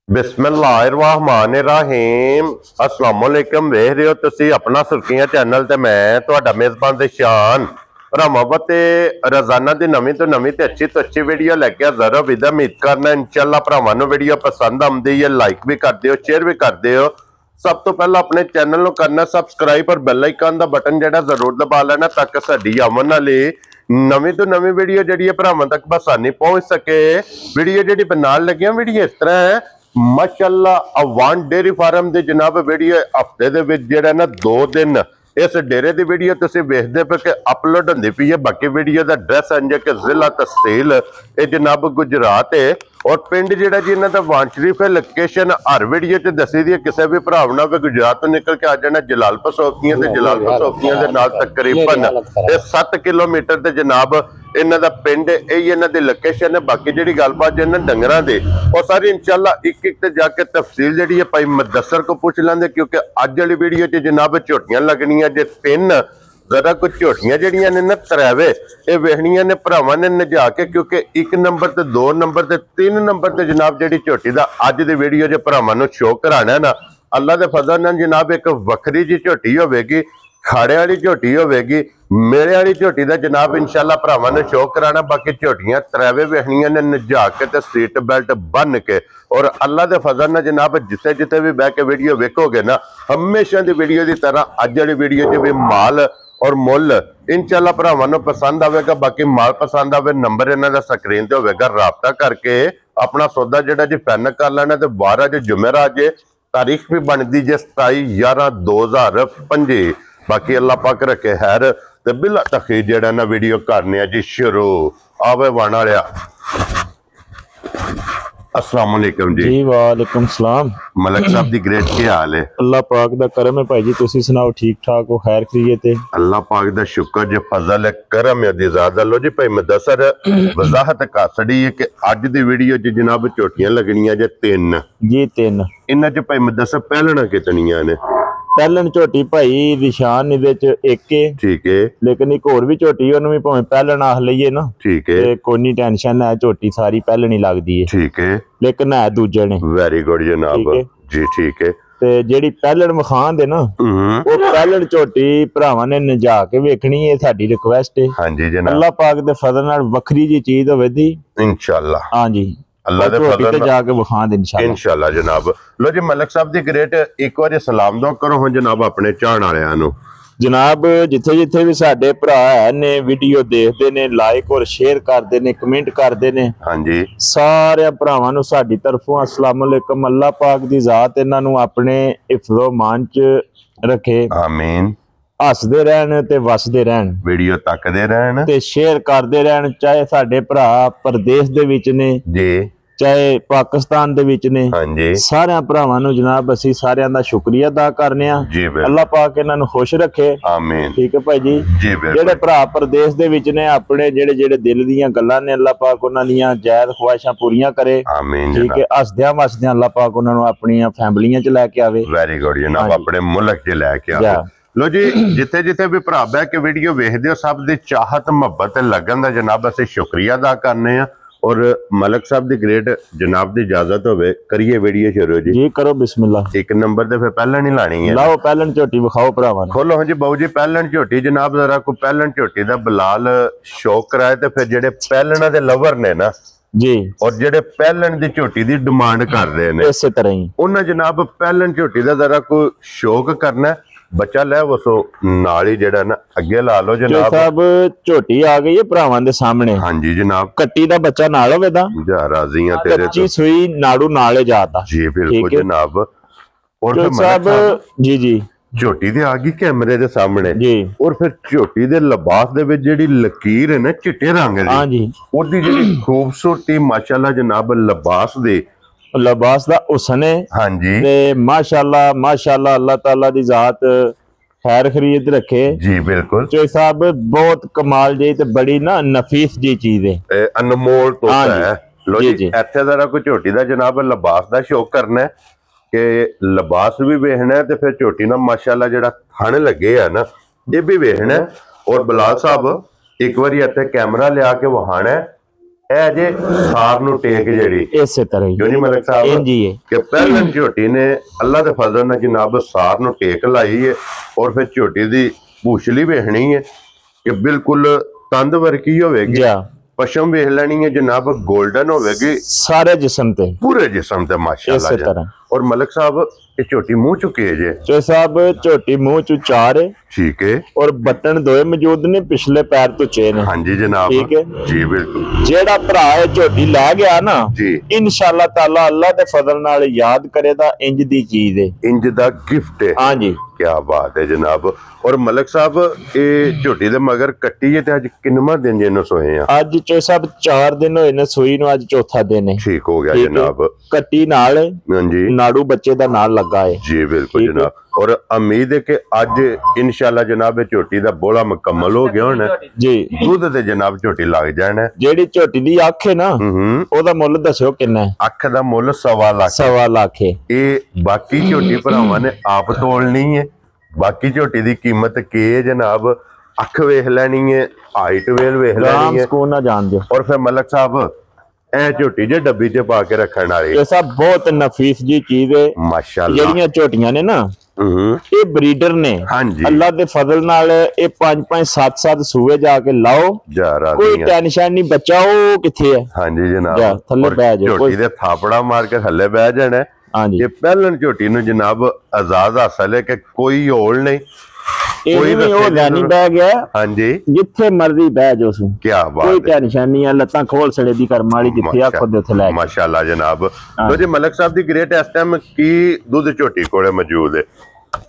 बिस्मिल्लाहिर्रहमानिर्रहीम अस्सलाम वालेकुम। वेख रहे हो तुसी अपना सुर्खियां चैनल ते मैं तुहाडा मेजबान दिशान भरावां ते रोजाना दी नवीं तो अच्छी वीडियो लैके हाज़र हो। विद उम्मीद करना इंशाअल्लाह भरावां नूं वीडियो पसंद आउंदी है। लाइक भी कर दिओ, शेयर भी कर दिओ। सब तो पहला अपने चैनल नूं करना सबसक्राइब और बेल आइकन दा बटन जेड़ा जरूर दबा लेना ताकि साडी आवन वाली नवीं तो नवीं वीडियो जिहड़ी है भरावां तक बसानी पहुंच सके। वीडियो जिहड़ी बनाण लगे वीडियो इस तरह है माशाअल्लाह अवान डेयरी फार्म दे जनाब वीडियो हफ्ते दे विच जेड़ा ना 2 दिन इस डेरे दी वीडियो तुसीं वेखदे पे कि अपलोड हुंदी पई है। बाकी वीडियो दा एड्रैस अंजे कि जिला तहसील ये जनाब गुजरात है और पिंड जेड़ा जी इन्हां दा वान शरीफ है। लोकेशन हर वीडियो च दसी दी है। किसी भी भरा ना गुजरात तो निकल के आ जाना जलालपुर सोफियां ते जलालपुर सोफियां दे नाल तकरीबन 7 किलोमीटर ते जनाब इन्हां दा पिंड यही इन्हां दी लोकेशन है। बाकी जिहड़ी गलबात इन्हां डंगरां दी और सारी इंशाअल्लाह एक एक ते जाके तफसील जिहड़ी है भाई मुदस्सर को पूछ लेंदे क्योंकि अज वाली वीडियो च जनाब झोटियां लगनियां जे 3 जरा कुछ झोटियां जिहड़ियां ने ना त्रैवे ये वेखनियां ने भरावां ने नजा के क्योंकि 1 नंबर ते 2 नंबर ते 3 नंबर ते जनाब जिहड़ी झोटी दा अज दी वीडियो च भरावां नूं शो कराना ना अल्लाह दे फजल नाल जनाब एक वखरी जी झोटी होवेगी। खाड़े वाली झोटी होवेगी। मेरे वाली झोटी का जनाब इंशाअल्लाह भरावां ने शो कराना। बाकी झोटियां त्रैवे वेखनियां ने नजा के ते सीट बेल्ट बन के और अल्लाह दे फजल नाल जनाब जिथे जिथे भी बह के वीडियो वेखोगे ना हमेशा दी वीडियो की तरह अज वाली वीडियो च भी माल और मुल इंशाअल्लाह भरावां नूं पसंद आवेगा। बाकी माल पसंद आवे नंबर इन्हां दा स्क्रीन ते होवेगा, राबता करके अपना सौदा जिहड़ा जी फाइनल कर लेना। ते 12 जो जुमेरात जे तारीख भी बनती जे 27/11/2025। बाकी अल्लाह पाक रखे खैर ते बिला तखीर जेड़ा ना वीडियो करने जी शुरू आवे वाना लिया। अस्सलाम वालेकुम जी। जी वालेकुम सलाम। मलक साहब दी ग्रेट क्या हाल है? अल्लाह पाक दा करम है भाई जी, तुसी सुनाओ ठीक ठाक हो, खैर खैरियत है? अल्लाह पाक दा शुक्र जे फजल है करम है दी ज़्यादा लो जी। भाई मुदस्सर वजाहत कर छड़ी है कि अज दी वीडियो च जनाब झोटियां लगनियां जे 3 जी 3 इन्हां च भाई मुदस्सर पहलना कितनियां ने? पहलन झोटी भाई निशान इहदे च एक है, ठीक है, लेकिन एक और भी झोटी ओनू भी भावें पहलन आख लईए ना, ठीक है, कोई नहीं टेंशन है, झोटी सारी पहलन ही लगदी है, ठीक है, लेकिन है दूजे ने। वेरी गुड जनाब जी, ठीक है। ते जेड़ी पहलन मखान दे ना वो पहलन झोटी भरावां ने नजा के वेखनी है, साडी रिक्वेस्ट है। हां जी जनाब, अल्लाह पाक दे फजल नाल वखरी जी चीज होवे दी इंशाअल्लाह। हां जी अल्लाह दे फजल नाल जाके वखा दे इंशाअल्लाह जनाब। लो जी मलक साहब दी ग्रेट एक बार सलाम दो करो हुण जनाब अपने चाहण वालियां नूं। जनाब जिथे जिथे भी साडे भरा है ने वीडियो देखते ने लाइक और शेयर करते ने कमेंट करते ने, हाँ जी सारे भरावां नूं साडी तरफों अस्सलाम वालेकुम। अल्लाह पाक दी जात इन्हां नूं अपने हिफ्ज़ो मान च रखे, आमीन। हसदे रहन ते वसदे रहन, वीडियो तकदे रहन ते शेयर करदे रहन, चाहे साडे भरा प्रदेश दे विच ने जी चाहे पाकिस्तान दे विच ने, हाँ जी सारे भरावां नूं जनाब असीं सारियां दा शुक्रिया अदा करने आ। अल्लाह पाक इन्हां नूं खुश रखे, आमीन। ठीक है भाई जी, जेड़े भरा प्रदेश दे विच ने अपने जेड़े जेड़े दिल दीयां गल्लां ने अल्लाह पाक उन्हां दीयां जायज़ ख्वाहिशां पूरियां करे, आमीन। ठीक है, हसदियां वसदियां अल्लाह पाक उन्हां नूं अपनियां फैमिलियां च लैके आवे। वेरी गुड जनाब, अपने मुल्क च लैके आवे। लो जी जिथे जिथे भी भरा बह के वीडियो वेखदे हो सब दी चाहत मुहब्बत लगन दा जनाब असीं शुक्रिया अदा करने आ। और मलक साहब दी ग्रेट जनाब दी इजाजत होवे करिए वीडियो शुरू जी। जी करो बिस्मिल्लाह। 1 नंबर ते फिर पहलन ही लानी है, लाओ पहलन झोटी विखाओ भरावां खोलो। हाँ जी बाबू जी पहलन झोटी जनाब जरा को पहलन झोटी दा बलाल शौक कराए ते फिर जेडे पहलना दे लवर ने ना जी और जेडे पहलन दी झोटी दी डिमांड कर रहे ने इस तरह ही उन्हें जनाब पहलन झोटी दा जरा को शौक करना है। बच्चा ले वो सो नाल ही जेड़ा ना अगे ला लो जनाब। साहब झोटी आ गई है भरावां दे सामने, हाँ जी जनाब। कट्टी दा बच्चा नाल होवे दा जा राजियां तेरे कच्ची सुई नाड़ू नाले जाता जी बिल्कुल जनाब। और फिर साहब जी जी झोटी दे आ गई कैमरे दे सामने जी और फिर झोटी दे लिबास दे विच जेड़ी लकीर है ना चिट्टे रंग दी, हाँ जी ओदी जेड़ी खूबसूरती माशाअल्लाह जनाब लिबास दे लिबास दा हुस्न है, हाँ जी ते माशाअल्लाह माशाअल्लाह अल्लाह ताला दी जात खैर खैरियत रखे जी बिल्कुल। चोई साहब बहुत कमाल जी ते बड़ी ना नफीस जी चीज है, अनमोल तो है। लो जी इत्थे जरा कोई झोटी दा जनाब लिबास दा शौक करना है कि लिबास भी वेखना है ते फिर झोटी ना माशाअल्लाह जेड़ा थन लगे है ना ये भी वेखना है। और बिलाल साहब एक बार इत्थे कैमरा लिया के वहाना है ਇਹ ਜੇ ਸਾਰ ਨੂੰ ਟੇਕ ਜਿਹੜੀ ਇਸੇ ਤਰ੍ਹਾਂ ਹੀ ਯਾਨੀ ਮਲਕ ਸਾਹਿਬ ਇੰਜ ਹੀ ਹੈ ਕਿ ਪਹਿਲਾਂ ਝੋਟੀ ਨੇ ਅੱਲਾ ਦੇ ਫਜ਼ਲ ਨਾਲ ਜਨਾਬ ਸਾਰ ਨੂੰ ਟੇਕ ਲਾਈ ਹੈ ਔਰ ਫਿਰ ਝੋਟੀ ਦੀ ਪੂਛਲੀ ਵੇਖਣੀ ਹੈ ਕਿ ਬਿਲਕੁਲ ਤੰਦ ਵਰਗੀ ਹੋਵੇਗੀ ਪਸ਼ਮ ਵੇਖ ਲੈਣੀ ਹੈ ਜਨਾਬ 골ਡਨ ਹੋਵੇਗੀ ਸਾਰੇ ਜਿਸਮ ਤੇ ਪੂਰੇ ਜਿਸਮ ਤੇ ਮਾਸ਼ਾਅੱਲਾ ਇਸੇ ਤਰ੍ਹਾਂ ਔਰ ਮਲਕ ਸਾਹਿਬ ਇਹ ਝੋਟੀ ਮੂੰਹ ਚੁੱਕੇ ਜੇ ਚੋ ਸਾਹਿਬ ਝੋਟੀ ਮੂੰਹ ਚ 4 ਹੈ ਠੀਕ ਹੈ ਔਰ ਬਟਨ ਦੋਏ ਮੌਜੂਦ ਨੇ ਪਿਛਲੇ ਪੈਰ ਤੋਂ ਚੇ ਨੇ ਹਾਂਜੀ ਜਨਾਬ ਠੀਕ ਹੈ ਜੀ ਬਿਲਕੁਲ ਜਿਹੜਾ ਭਰਾ ਇਹ ਝੋਟੀ ਲੈ ਗਿਆ ਨਾ ਜੀ ਇਨਸ਼ਾਅੱਲਾ ਤਾਲਾ ਅੱਲਾ ਦੇ ਫਜ਼ਲ ਨਾਲ ਯਾਦ ਕਰੇਦਾ ਇੰਜ ਦੀ ਚੀਜ਼ ਹੈ ਇੰਜ ਦਾ ਗਿਫਟ ਹੈ ਹਾਂਜੀ ਕੀ ਬਾਤ ਹੈ ਜਨਾਬ ਔਰ ਮਲਕ ਸਾਹਿਬ ਇਹ ਝੋਟੀ ਦੇ ਮਗਰ ਕੱਟੀ ਹੈ ਤੇ ਅੱਜ ਕਿੰਨਵਾਂ ਦਿਨ ਜਿਹਨੂੰ ਸੋਏ ਆ ਅੱਜ ਚੋ ਸਾਹਿਬ 4 ਦਿਨ ਹੋਏ ਨੇ ਸੂਈ ਨੂੰ ਅੱਜ ਚੌਥਾ ਦਿਨ ਹੈ ਠੀਕ ਹੋ ਗਿਆ ਜਨਾਬ ਕੱਟੀ ਨਾਲ ਹਾਂਜੀ ਨਾੜੂ ਬੱਚੇ ਦਾ ਨਾਲ ਲੱਗਾ ਹੈ ਜੀ ਬਿਲਕੁਲ ਜਨਾਬ ਔਰ ਉਮੀਦ ਹੈ ਕਿ ਅੱਜ ਇਨਸ਼ਾਅੱਲਾ ਜਨਾਬ ਇਹ ਝੋਟੀ ਦਾ ਬੋਲਾ ਮੁਕੰਮਲ ਹੋ ਗਿਆ ਹੋਣਾ ਜੀ ਦੁੱਧ ਤੇ ਜਨਾਬ ਝੋਟੀ ਲੱਗ ਜਾਣਾ ਜਿਹੜੀ ਝੋਟੀ ਦੀ ਅੱਖ ਹੈ ਨਾ ਉਹਦਾ ਮੁੱਲ ਦੱਸਿਓ ਕਿੰਨਾ ਹੈ ਅੱਖ ਦਾ ਮੁੱਲ 1.25 ਲੱਖ 1.25 ਲੱਖ ਹੈ ਇਹ ਬਾਕੀ ਝੋਟੀ ਭਰਾਵਾਂ ਨੇ ਆਪ ਤੋਲਣੀ ਹੈ ਬਾਕੀ ਝੋਟੀ ਦੀ ਕੀਮਤ ਕੀ ਹੈ ਜਨਾਬ ਅੱਖ ਵੇਖ ਲੈਣੀ ਹੈ ਹਾਈਟ ਵੇਖ ਲੈਣੀ ਹੈ ਸਕੂਨ ਨਾ ਜਾਣ ਦਿਓ ਔਰ ਫਿਰ ਮਲਕ ਸਾਹਿਬ ਇਹ ਝੋਟੀ ਜੇ ਡੱਬੀ 'ਚ ਪਾ ਕੇ ਰੱਖਣ ਵਾਲੀ ਇਹ ਸਭ ਬਹੁਤ ਨਫੀਸ ਜੀ ਚੀਜ਼ ਹੈ ਮਾਸ਼ਾਅੱਲਾ ਜਿਹੜੀਆਂ ਝੋਟੀਆਂ ਨੇ ਨਾ ਇਹ ਬਰੀਡਰ ਨੇ ਅੱਲਾ ਦੇ ਫਜ਼ਲ ਨਾਲ ਇਹ 5-5 7-7 ਸੂਏ ਜਾ ਕੇ ਲਾਓ ਕੋਈ ਟੈਨਸ਼ਨ ਨਹੀਂ ਬੱਚਾ ਉਹ ਕਿੱਥੇ ਹੈ ਹਾਂਜੀ ਜਨਾਬ ਥੱਲੇ ਬਹਿ ਜਾਓ ਝੋਟੀ ਦੇ ਥਾਪੜਾ ਮਾਰ ਕੇ ਥੱਲੇ ਬਹਿ ਜਾਣਾ ਹਾਂਜੀ ਇਹ ਪਹਿਲਾਂ ਝੋਟੀ ਨੂੰ ਜਨਾਬ ਆਜ਼ਾਦ ਹਾਸਲ ਹੈ ਕਿ ਕੋਈ ਹੋਲ ਨਹੀਂ ਕੋਈ ਵੀ ਉਹ ਲੈਣੀ ਬਹਿ ਗਿਆ ਹਾਂਜੀ ਜਿੱਥੇ ਮਰਜ਼ੀ ਬਹਿ ਜਾਓ ਸੂ ਕੀ ਬਾਤ ਕੋਈ ਟੈਨਸ਼ਨ ਨਹੀਂ ਹੈ ਲੱਤਾਂ ਖੋਲ ਸੜੇ ਦੀ ਕਰਮ ਵਾਲੀ ਜਿੱਥੇ ਆ ਖੁਦ ਉੱਥੇ ਲੈ ਮਾਸ਼ਾਅੱਲਾ ਜਨਾਬ ਲੋ ਜੀ ਮਲਕ ਸਾਹਿਬ ਦੀ ਗ੍ਰੇਟ ਇਸ ਟਾਈਮ ਕੀ ਦੁੱਧ ਝੋਟੀ ਕੋਲੇ ਮੌਜੂਦ ਹੈ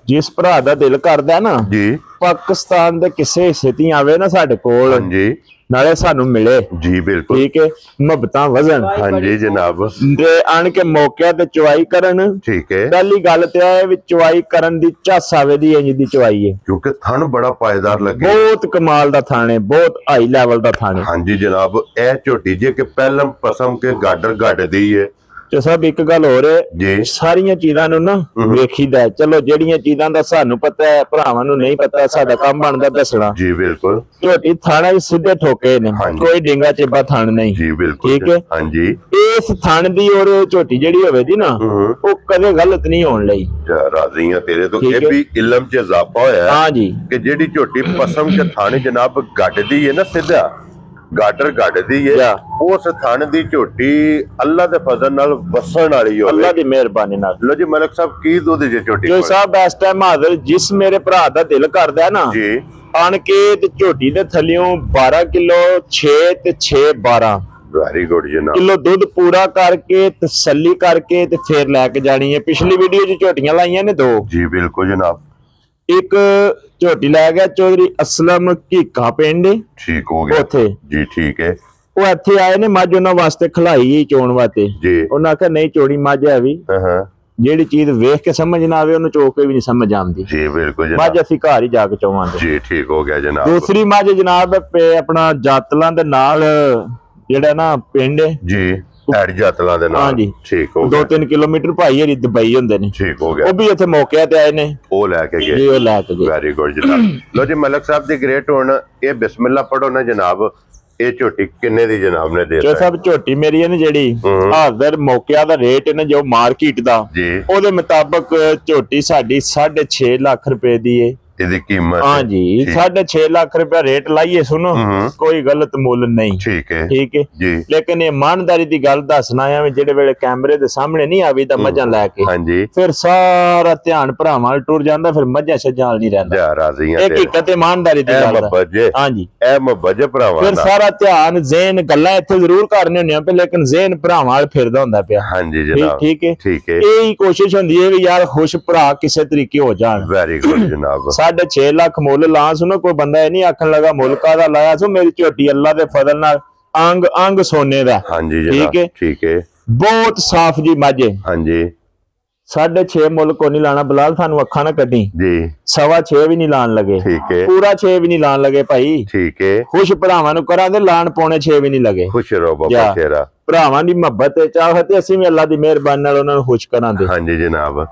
ਜਿਸ ਭਰਾ ਦਾ ਦਿਲ ਕਰਦਾ ਨਾ ਜੀ ਪਾਕਿਸਤਾਨ ਦੇ ਕਿਸੇ ਹਿੱਸੇ ਤੀ ਆਵੇ ਨਾ ਸਾਡੇ ਕੋਲ ਹਾਂਜੀ ਨਾਲੇ ਸਾਨੂੰ ਮਿਲੇ ਜੀ ਬਿਲਕੁਲ ਠੀਕ ਹੈ ਮੁਹੱਬਤਾਂ ਵਜ਼ਨ ਹਾਂਜੀ ਜਨਾਬ ਤੇ ਆਣ ਕੇ ਮੌਕਿਆਂ ਤੇ ਚੁਆਈ ਕਰਨ ਠੀਕ ਹੈ ਪਹਿਲੀ ਗੱਲ ਤੇ ਹੈ ਵੀ ਚੁਆਈ ਕਰਨ ਦੀ ਝੱਸ ਆਵੇ ਦੀ ਇੰਜ ਦੀ ਚੁਆਈ ਹੈ ਕਿਉਂਕਿ ਥਣ ਬੜਾ ਪਾਇਦਾਰ ਲੱਗੇ ਬਹੁਤ ਕਮਾਲ ਦਾ ਥਣ ਹੈ ਬਹੁਤ ਹਾਈ ਲੈਵਲ ਦਾ ਥਣ ਹੈ ਹਾਂਜੀ ਜਨਾਬ ਇਹ ਝੋਟੀ ਜੇ ਕਿ ਪਹਿਲਾਂ ਪਸਮ ਕੇ ਗਾਡਰ ਗੱਡਦੀ ਹੈ ਤੇ ਸਭ ਇੱਕ ਗੱਲ ਹੋਰ ਹੈ ਸਾਰੀਆਂ ਚੀਜ਼ਾਂ ਨੂੰ ਨਾ ਵੇਖੀਦਾ ਚਲੋ ਜਿਹੜੀਆਂ ਚੀਜ਼ਾਂ ਦਾ ਸਾਨੂੰ ਪਤਾ ਹੈ ਭਰਾਵਾਂ ਨੂੰ ਨਹੀਂ ਪਤਾ ਸਾਡਾ ਕੰਮ ਬਣਦਾ ਦੱਸਣਾ ਜੀ ਬਿਲਕੁਲ ਝੋਟੀ ਥਾਣਾ ਹੀ ਸਿੱਧੇ ਠੋਕੇ ਨੇ ਕੋਈ ਡਿੰਗਾ ਚੇਬਾ ਥਣ ਨਹੀਂ ਜੀ ਬਿਲਕੁਲ ਠੀਕ ਹੈ ਹਾਂਜੀ ਇਸ ਥਣ ਦੀ ਔਰ ਝੋਟੀ ਜਿਹੜੀ ਹੋਵੇ ਦੀ ਨਾ ਉਹ ਕਦੇ ਗਲਤ ਨਹੀਂ ਹੋਣ ਲਈ ਰਾਜ਼ੀ ਆ ਤੇਰੇ ਤੋਂ ਇਹ ਵੀ ਇਲਮ ਚ ਇਜ਼ਾਫਾ ਹੋਇਆ ਹਾਂ ਜੀ ਕਿ ਜਿਹੜੀ ਝੋਟੀ ਪਸਮ ਕੇ ਥਾਣੇ ਜਨਾਬ ਗੱਡਦੀ ਹੈ ਨਾ ਸਿੱਧਾ ਗਾਡਰ ਗੱਡਦੀ ਹੈ ਉਸ ਥਣ ਦੀ ਝੋਟੀ ਅੱਲਾ ਦੇ ਫਜ਼ਲ ਨਾਲ ਵਸਣ ਵਾਲੀ ਹੋਵੇ ਅੱਲਾ ਦੀ ਮਿਹਰਬਾਨੀ ਨਾਲ ਲੋ ਜੀ ਮਲਕ ਸਾਹਿਬ ਕੀ ਦੁੱਧ ਜੇ ਝੋਟੀ ਜੋ ਸਾਹਿਬ ਇਸ ਟਾਈਮ ਹਾਜ਼ਰ ਜਿਸ ਮੇਰੇ ਭਰਾ ਦਾ ਦਿਲ ਕਰਦਾ ਨਾ ਜੀ ਆਣ ਕੇ ਤੇ ਝੋਟੀ ਦੇ ਥੱਲਿਓਂ 12 ਕਿਲੋ 6 ਤੇ 6 12 ਵੈਰੀ ਗੁੱਡ ਜਨਾਬ ਕਿਲੋ ਦੁੱਧ ਪੂਰਾ ਕਰਕੇ ਤਸੱਲੀ ਕਰਕੇ ਤੇ ਫੇਰ ਲੈ ਕੇ ਜਾਣੀ ਹੈ ਪਿਛਲੀ ਵੀਡੀਓ 'ਚ ਝੋਟੀਆਂ ਲਾਈਆਂ ਨੇ 2 ਜੀ ਬਿਲਕੁਲ ਜਨਾਬ ਇੱਕ ਝੋਟੀ ਲੈ ਗਿਆ ਚੌਧਰੀ ਅਸਲਮ ਕੀਕਾ ਪਿੰਡ ਠੀਕ ਹੋ ਗਿਆ ਉੱਥੇ ਜੀ ਠੀਕ ਹੈ ਉਹ ਇੱਥੇ ਆਏ ਨੇ ਮੱਝ ਉਹਨਾਂ ਵਾਸਤੇ ਖਲਾਈ ਚੋਣ ਵਾਸਤੇ ਉਹਨਾਂ ਆਖਿਆ ਨਹੀਂ ਚੋਣੀ ਮੱਝ ਹੈ ਵੀ ਜਿਹੜੀ ਚੀਜ਼ ਵੇਖ ਕੇ ਸਮਝ ਨਾ ਆਵੇ ਉਹਨੂੰ ਚੋ ਕੇ ਵੀ ਨਹੀਂ ਸਮਝ ਆਉਂਦੀ ਜੀ ਬਿਲਕੁਲ ਮੱਝ ਅਸੀਂ ਘਰ ਹੀ ਜਾ ਕੇ ਚੋਵਾਂਗੇ ਜੀ ਠੀਕ ਹੋ ਗਿਆ ਜਨਾਬ ਦੂਸਰੀ ਮੱਝ ਜਨਾਬ ਆਪਣਾ ਜਾਤਲਾਂ ਦੇ ਨਾਲ ਜਿਹੜਾ ਨਾ ਪਿੰਡ ਜੀ ਐਡ ਜਾਤਲਾਂ ਦੇ ਨਾਲ ਹਾਂਜੀ ਠੀਕ ਹੋ ਗਿਆ 2-3 ਕਿਲੋਮੀਟਰ ਭਾਈ ਹਰੀ ਦੁਬਈ ਹੁੰਦੇ ਨੇ ਠੀਕ ਹੋ ਗਿਆ ਉਹ ਵੀ ਇੱਥੇ ਮੌਕੇ ਤੇ ਆਏ ਨੇ ਉਹ ਲੈ ਕੇ ਗਏ ਉਹ ਲੈ ਕੇ ਗਏ ਵੈਰੀ ਗੁੱਡ ਜਨਾਬ ਲੋ ਜੀ ਮਲਕ ਸਾਹਿਬ ਦੀ ਗ੍ਰੇਟ ਹੁਣ ਇਹ ਬਿਸਮਿਲ੍ਲਾ ਪੜੋ ਨਾ ਜਨਾਬ ਇਹ ਝੋਟੀ ਕਿੰਨੇ ਦੀ ਜਨਾਬ ਨੇ ਦੇ ਦਿੱਤੀ ਸਭ ਝੋਟੀ ਮੇਰੀ ਹੈ ਨਾ ਜਿਹੜੀ ਹਾਜ਼ਰ ਮੌਕਿਆਂ ਦਾ ਰੇਟ ਹੈ ਨਾ ਜੋ ਮਾਰਕੀਟ ਦਾ ਉਹਦੇ ਮੁਤਾਬਕ ਝੋਟੀ ਸਾਡੀ 6.5 ਲੱਖ ਰੁਪਏ ਦੀ ਹੈ ਇਹਦੀ ਕੀਮਤ ਹਾਂਜੀ 6.5 ਲੱਖ ਰੁਪਏ ਰੇਟ ਲਾਈਏ ਸੁਣੋ ਕੋਈ ਗਲਤ ਮੁੱਲ ਨਹੀਂ ਠੀਕ ਹੈ ਜੀ ਲੇਕਿਨ ਇਹ ਇਮਾਨਦਾਰੀ ਦੀ ਗੱਲ ਦੱਸਣਾ ਆ ਜਿਹੜੇ ਵੇਲੇ ਕੈਮਰੇ ਦੇ ਸਾਹਮਣੇ ਨਹੀਂ ਆਵੀਦਾ ਮੱਝਾਂ ਲੈ ਕੇ ਹਾਂਜੀ ਫਿਰ ਸਾਰਾ ਧਿਆਨ ਭਰਾਵਾਂ ਵੱਲ ਟੁਰ ਜਾਂਦਾ ਫਿਰ ਮੱਝਾਂ ਛੱਜਾਂ ਨਹੀਂ ਰਹਿੰਦਾ ਰਾਜ਼ੀਆਂ ਇਹ ਹਕੀਕਤ ਇਮਾਨਦਾਰੀ ਦੀ ਗੱਲ ਹੈ ਹਾਂਜੀ ਇਹ ਮੁਹੱਬਤ ਭਰਾਵਾਂ ਫਿਰ ਸਾਰਾ ਧਿਆਨ ਜ਼ੇਨ ਗੱਲਾਂ ਇੱਥੇ ਜ਼ਰੂਰ ਕਰਨੇ ਹੁੰਦੀਆਂ ਪਰ ਲੇਕਿਨ ਜ਼ੇਨ ਭਰਾਵਾਂ ਵੱਲ ਫਿਰਦਾ ਹੁੰਦਾ ਪਿਆ ਹਾਂਜੀ ਜਨਾਬ ਠੀਕ ਹੈ ਠੀਕ ਹੈ ਇਹੀ ਕੋਸ਼ਿਸ਼ ਹੁੰਦੀ ਹੈ ਵੀ ਯਾਰ ਖੁਸ਼ ਭਰਾ ਕਿਸੇ ਤਰੀਕੇ ਹੋ ਜਾਣ ਵੈਰੀ ਗੁੱਡ ਜਨਾਬ 6.5 ਲੱਖ ਮੁੱਲ ਲਾ ਸੁਣੋ ਕੋਈ ਬੰਦਾ ਇਹ ਨਹੀਂ ਆਖਣ ਲੱਗਾ ਮੁੱਲ ਕਾਹਦਾ ਲਾਇਆ ਸੋ ਮੇਰੀ ਝੋਟੀ ਅੱਲਾ ਦੇ ਫਜ਼ਲ ਨਾਲ ਅੰਗ ਅੰਗ ਸੋਨੇ ਦਾ ਹਾਂਜੀ ਜਨਾਬ ਠੀਕ ਹੈ ਬਹੁਤ ਸਾਫ਼ ਜੀ ਮੱਝ ਹਾਂਜੀ 6.5 ਮੁੱਲ ਕੋ ਨਹੀਂ ਲਾਣਾ ਬਲਾਲ ਸਾਨੂੰ ਅੱਖਾਂ ਨਾ ਕੱਢੀ ਜੀ 6.25 ਵੀ ਨਹੀਂ ਲਾਣ ਲਗੇ ਠੀਕ ਹੈ ਪੂਰਾ 6 ਵੀ ਨਹੀਂ ਲਾਣ ਲਗੇ ਭਾਈ ਠੀਕ ਹੈ ਖੁਸ਼ ਭਰਾਵਾਂ ਨੂੰ ਕਰਾਂਦੇ ਲਾਣ ਪੌਣੇ 6 ਵੀ ਨਹੀਂ ਲਗੇ ਖੁਸ਼ ਰਹੋ ਬਾਬਾ ਤੇਰਾ ਭਰਾਵਾਂ ਦੀ ਮੁਹੱਬਤ ਤੇ ਚਾਹਤ ਅਸੀਂ ਵੀ ਅੱਲਾ ਦੀ ਮਿਹਰਬਾਨੀ ਨਾਲ ਉਹਨਾਂ ਨੂੰ ਖੁਸ਼ ਕਰਾਂਦੇ ਹਾਂਜੀ ਜਨਾਬ